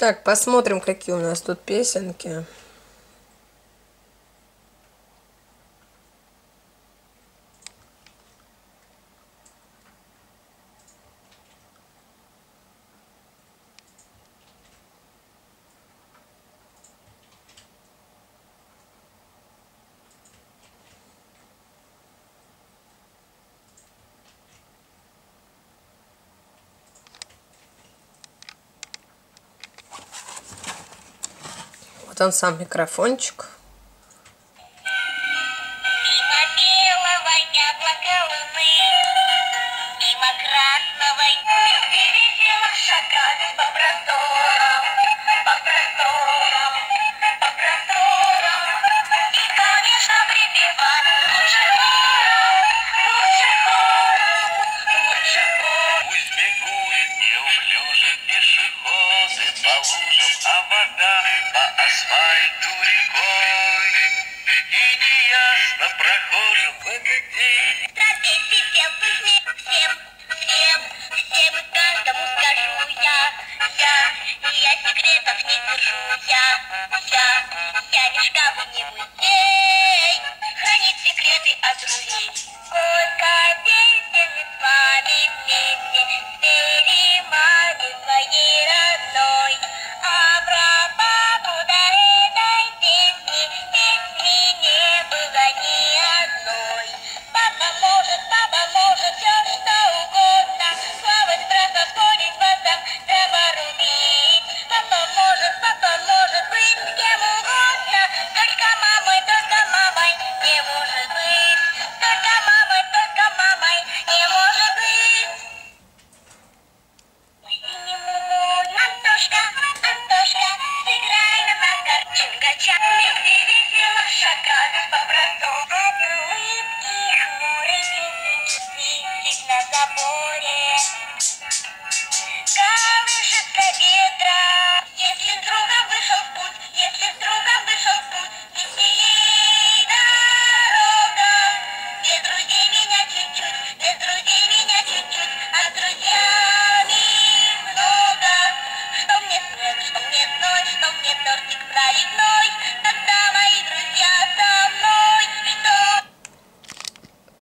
Так, посмотрим, какие у нас тут песенки. Вот он сам микрофончик. Мимо белого яблока луны, мимо красного вместе весело шагать по просторам, по просторам, по просторам. И, конечно, припевать лучше хором, лучше хором, лучше хором. Пусть бегут неуклюже пешеходы по лужам, а вода по асфальту рекой. И неясно прохожим в этот день. Здравствуйте всем, всем, всем, всем и каждому скажу я секретов не держу, я не шкаф и не музей, хранит секреты от друзей. Сколько песен мы с вами вместе спели маме своей родной, а про папу до этой песни не было ни одной. Папа может все что угодно, плавать, браться, школить, базам, дрова рубить. Папа может быть с кем угодно, только мамой не может быть. Только мамой не может быть. Синему морю, Антошка, сыграй нам на чунгача, вместе весело шагать по